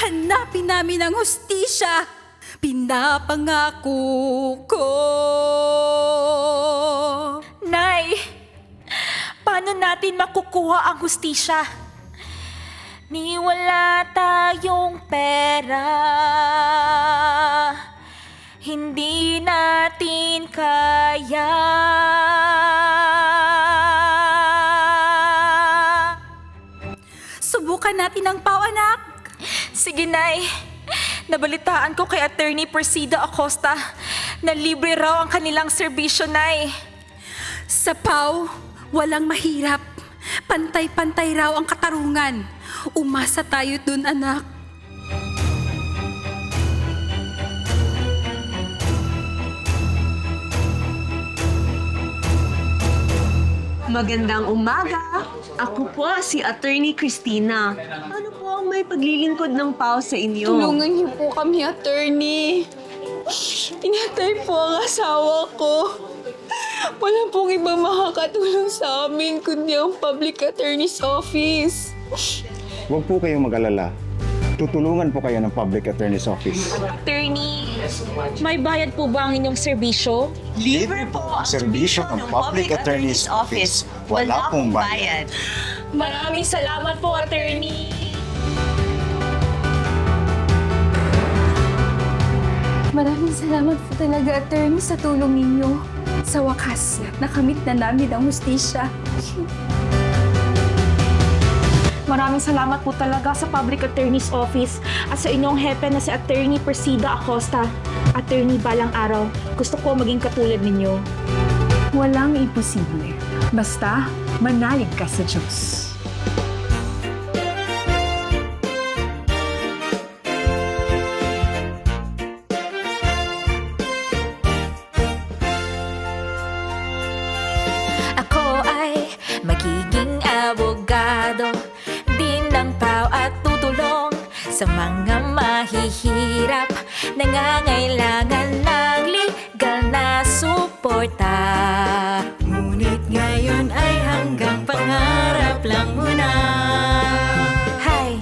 Hahanapin namin ang hustisya. Pinapangako ko. Nay, paano natin makukuha ang hustisya? Ni wala tayong pera, hindi natin kaya. Subukan natin ang pau, anak. Sige, Nay. Nabalitaan ko kay Attorney Persida Acosta na libre raw ang kanilang serbisyo, Nay. Sa pau, walang mahirap. Pantay-pantay raw ang katarungan. Umasa tayo dun, anak. Magandang umaga. Ako po si Attorney Christina. Ano po ang may paglilingkod ng PAO sa inyo? Tulungan niyo po kami, attorney. Pinatay po ang asawa ko. Wala pong ibang makakatulong sa amin kundi ang Public Attorney's Office. Huwag po kayong mag-alala. Tutulungan po kayo ng Public Attorney's Office. Attorney, may bayad po ba ang inyong serbisyo? Libre po ang serbisyo ng Public Attorney's Office. Wala pong bayad. Maraming salamat po, Attorney. Maraming salamat po talaga, attorney, sa tulong ninyo. Sa wakas, nakamit na namin ang hustisya. Maraming salamat po talaga sa Public Attorney's Office at sa inyong hepe na si Attorney Persida Acosta. Attorney, balang araw, gusto ko maging katulad ninyo. Walang imposible. Basta, manalig ka sa Diyos. Ako ay magiging abogado, din ng pau at tutulong sa mga mahihirap, nangangailangan ng legal na suporta. Ngunit ngayon ay hanggang pangarap lang muna. Hay,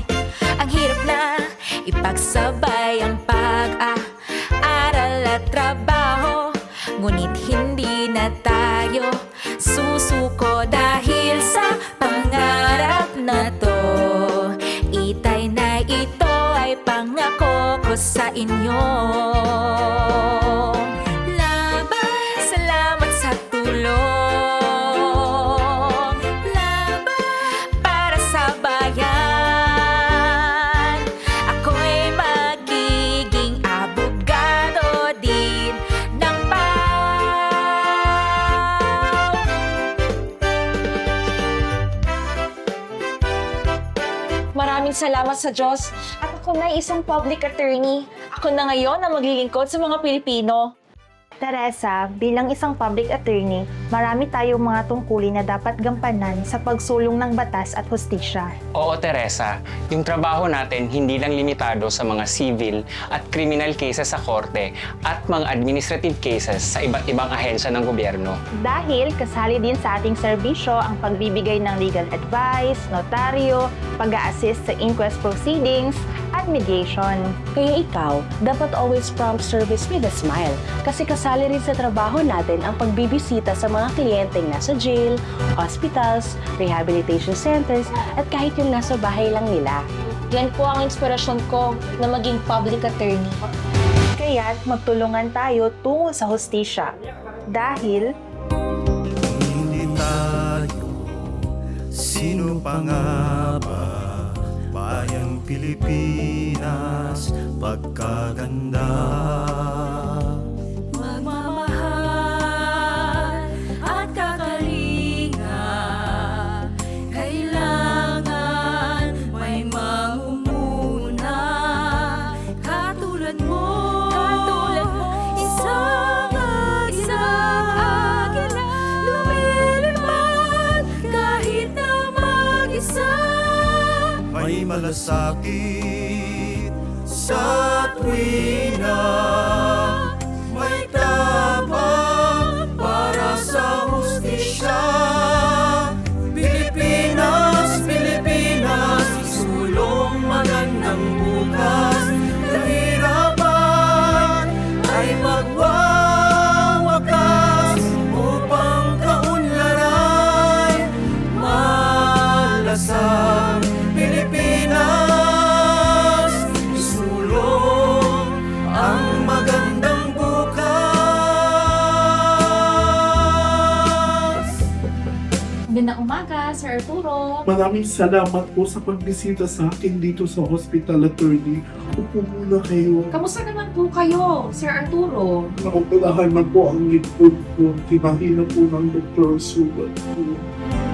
ang hirap na ipagsabay ang pag-aaral at trabaho, ngunit hindi na tayo susuko dahil sa pangarap na to. Itay na ito ay pangako ko sa inyo. Laban, salamat sa tulong. Laban para sa bayan. Ako'y magiging abogado din ng PAO. Maraming salamat sa Diyos at ako na isang public attorney. Ako na ngayon ang maglilingkod sa mga Pilipino. Teresa, bilang isang public attorney, marami tayong mga tungkulin na dapat gampanan sa pagsulong ng batas at hustisya. Oo, Teresa. Yung trabaho natin hindi lang limitado sa mga civil at criminal cases sa korte at mga administrative cases sa iba't ibang ahensya ng gobyerno. Dahil kasali din sa ating serbisyo ang pagbibigay ng legal advice, notaryo, pag-a-assist sa inquest proceedings, at mediation. Kaya ikaw, dapat always prompt service with a smile kasi kasali rin sa trabaho natin ang pagbibisita sa mga kliyenteng nasa jail, hospitals, rehabilitation centers, at kahit yung nasa bahay lang nila. Yan po ang inspirasyon ko na maging public attorney. Kaya't magtulungan tayo tungo sa hustisya. Dahil Hindi tayo, sino pa nga ba? Bayang Pilipinas, pagkaganda. Magmamahal at kakalinga, kailangan may mangunguna. Katulad mo, isang agila, lumilipad kahit na mag-isa. May malasakit sa tuwina, may tapang para sa hustisya. Pilipinas, Pilipinas, isulong magandang bukas. Maraming salamat po sa pagbisita sa akin dito sa hospital, attorney. Upo muna kayo. Kamusta naman po kayo, Sir Arturo? Naoperahan na po ang likod ko. Tinahina po ng doktor sugat po.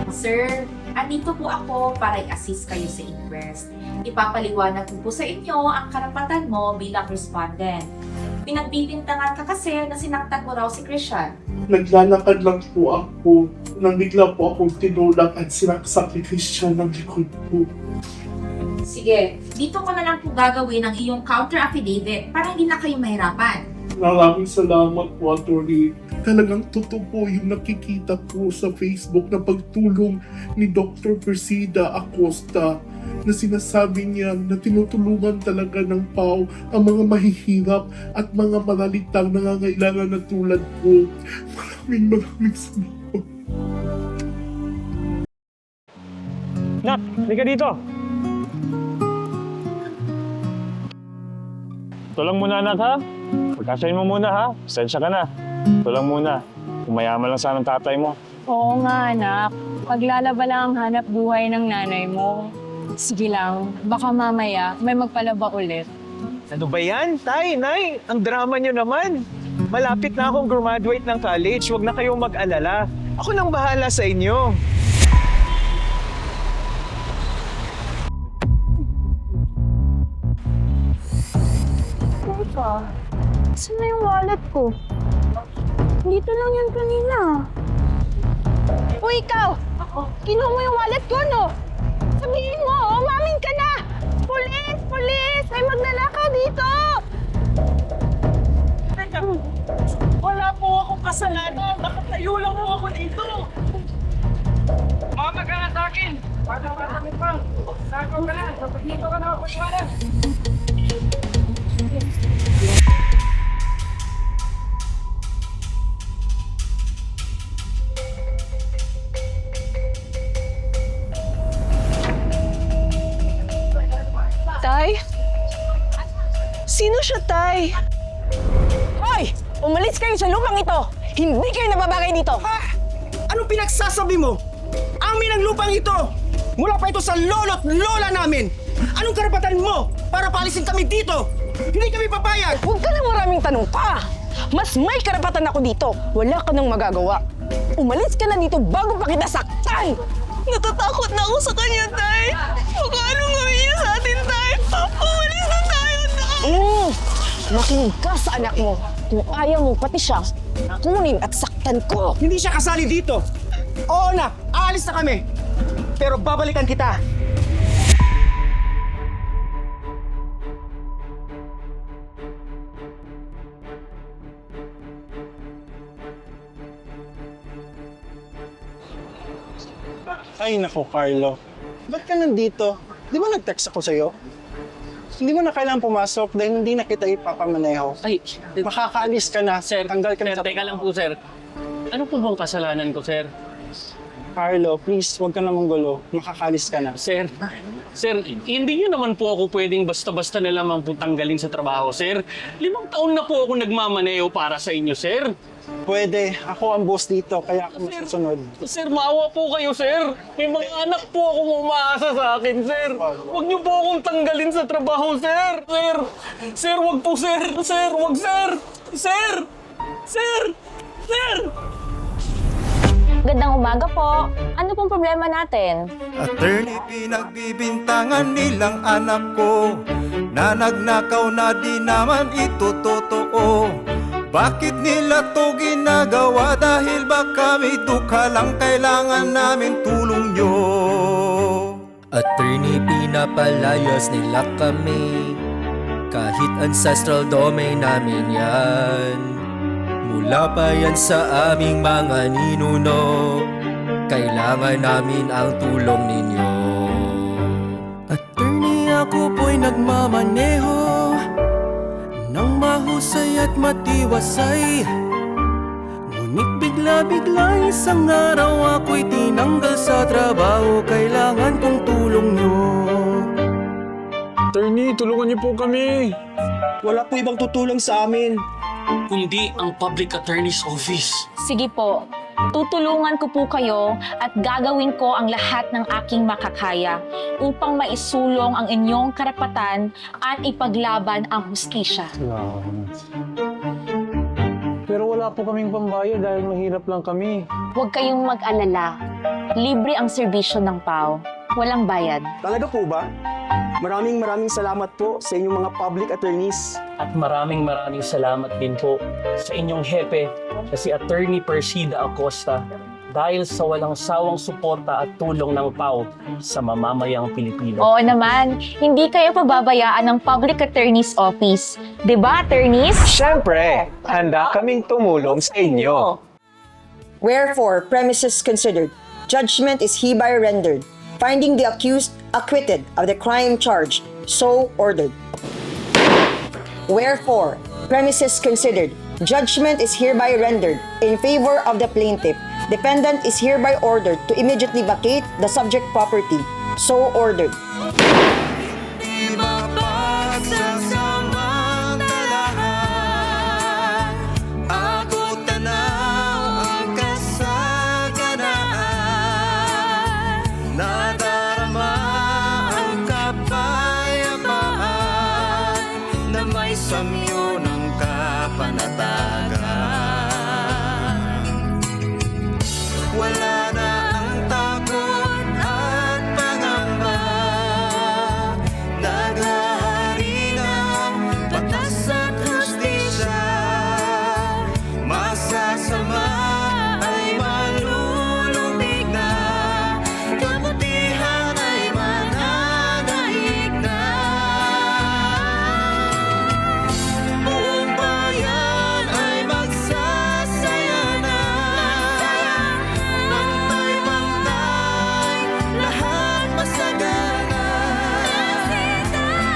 Sir, andito po ako para i-assist kayo sa inquest. Ipapaliwanag ko po sa inyo ang karapatan mo bilang respondent. Pinagbibintangan ka kasi na sinaktan mo raw si Christian. Naglalakad lang po ako. Nang bigla po akong tinulak at sinaksak ni Christian ng likod po. Sige, dito ko na lang po gagawin ang iyong counter affidavit para hindi na kayo mahirapan. Maraming salamat po, attorney. Talagang totoo po yung nakikita ko sa Facebook na pagtulong ni Dr. Persida Acosta na sinasabi niya na tinutulungan talaga ng PAO ang mga mahihirap at mga maralitang nangangailangan na tulad ko. Maraming salamat. Nak, halika dito. Ito lang muna, anak, ha? Pagkasayin mo muna, ha? Sensya ka na. Ito lang muna. Umayaman lang sana ang tatay mo. Oo nga, anak. Paglalaba lang ang hanap buhay ng nanay mo. Sige lang, baka mamaya may magpalaba ulit. Ano ba yan, tay, nay? Ang drama nyo naman. Malapit na akong graduate ng college. Huwag na kayong mag-alala. Ako nang bahala sa inyo. Teka, saan na yung wallet ko? Dito lang yan kanina. O ikaw! Kinuha mo yung wallet ko, no? Sabihin mo, umamin ka na! Pulis! Pulis! May magnanakaw dito! Teka, wala po akong kasalanan. Nakatayo lang po ako dito. Mama ka na sa akin! Para kami pa! Sako ka na! Dito ka na ako pagwalan! Tay? Sino siya, Tay? Hoy! Umalis kayo sa lupang ito! Hindi kayo nababagay dito! Ha? Anong pinagsasabi mo? Amin ang lupang ito! Mula pa ito sa lolo't lola namin! Anong karapatan mo para paalisin kami dito? Hindi kami papayag! Huwag ka nang maraming tanong pa! Mas may karapatan ako dito! Wala ka nang magagawa! Umalis ka na dito bago pa kita saktan! Natatakot na ako sa kanya, Tay. Baka anong gawin niya sa atin, Tay? Umalis na tayo, Tay. Makinig ka sa anak mo. Kung ayaw mo pati siya, kunin at saktan ko. Hindi siya kasali dito! Oo na, aalis na kami! Pero babalikan kita! Ay, nako, Carlo. Ba't ka nandito? Di ba nag-text ako sa'yo? Hindi mo na kailangan pumasok dahil hindi na kita ipapamaneho. Ay, makakaalis ka na. Sir, tanggal ka na. teka lang po, sir. Ano po bang kasalanan ko, sir? Carlo, please, huwag ka namang gulo. Makakaalis ka na. Sir, hindi niyo naman po ako pwedeng basta-basta na lamang po tanggalin sa trabaho, sir. 5 taon na po ako nagmamaneo para sa inyo, sir. Pwede. Ako ang boss dito, kaya ako masusunod. Sir, maawa po kayo, sir. May mga anak po akong umaasa sa akin, sir. Huwag niyo po akong tanggalin sa trabaho, sir. Sir, huwag po, sir. Sir, huwag, sir. Sir! Magandang umaga po. Ano pong problema natin? Attorney, pinagbibintangan nilang anak ko na nagnakaw na di naman ito totoo. Bakit nila to ginagawa? Dahil ba kami dukha lang kailangan namin tulong nyo. Attorney, pinapalayas nila kami kahit ancestral domain namin yan. Mula pa yan sa aming mga ninuno, kailangan namin ang tulong ninyo. Attorney, ako po'y nagmamaneho nang mahusay at matiwasay. Ngunit bigla-bigla isang araw ako'y tinanggal sa trabaho. Kailangan kong tulong nyo. Attorney, tulungan niyo po kami. Wala po ibang tutulong sa amin. Kundi ang Public Attorney's Office. Sige po, Tutulungan ko po kayo at gagawin ko ang lahat ng aking makakaya upang maisulong ang inyong karapatan at ipaglaban ang hustisya. Pero wala po kaming pambayad dahil mahirap lang kami. Huwag kayong mag-alala. Libre ang serbisyo ng PAO. Walang bayad. Talaga po ba? Maraming salamat po sa inyong mga public attorneys. At maraming salamat din po sa inyong hepe na si Attorney Persida Acosta dahil sa walang sawang suporta at tulong ng PAO sa mamamayang Pilipino. Oo naman, hindi kayo pababayaan ng Public Attorney's Office. 'Di ba, attorneys? Siyempre, handa kaming tumulong sa inyo. Wherefore, premises considered, judgment is hereby rendered, finding the accused acquitted of the crime charged, so ordered. Wherefore, premises considered, judgment is hereby rendered in favor of the plaintiff. Defendant is hereby ordered to immediately vacate the subject property, so ordered. Samyo ng kapanatagan. Wala na ang takot at pangamba. Naghahari na batas at hustisya. Masasama ay malulubig na. Kabutihan ay mananaig na. Buong bayan ay magsasaya na. Pantay-pantay, lahat masagana.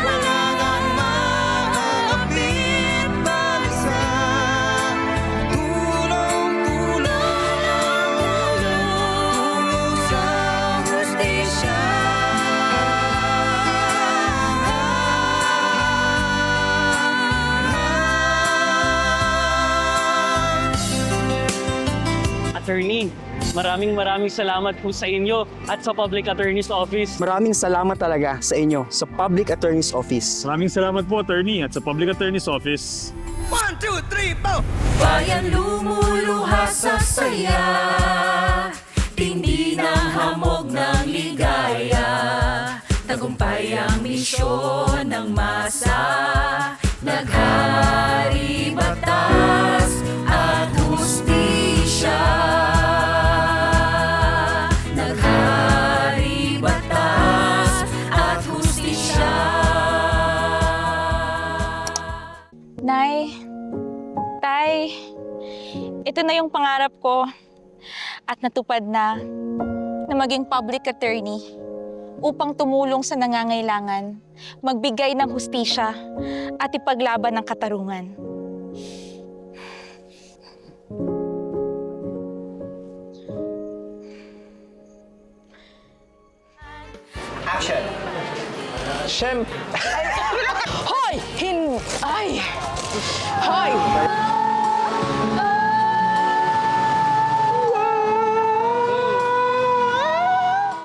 Wala nang maaapit balisa. Tulong sa hustisya. Attorney, maraming salamat po sa inyo at sa Public Attorney's Office. Maraming salamat talaga sa inyo, sa Public Attorney's Office. Maraming salamat po, Attorney, at sa Public Attorney's Office. 1, 2, 3, 4! Bayan lumuluha sa saya, tindi ng hamog ng ligaya. Tagumpay ang misyon ng masa, naghari batas at hustisya. Naghari batas at hustisya. Nay, Tay, ito na yung pangarap ko at natupad na maging public attorney upang tumulong sa nangangailangan, magbigay ng hustisya at ipaglaban ng katarungan. Action! Hoy! Hoy!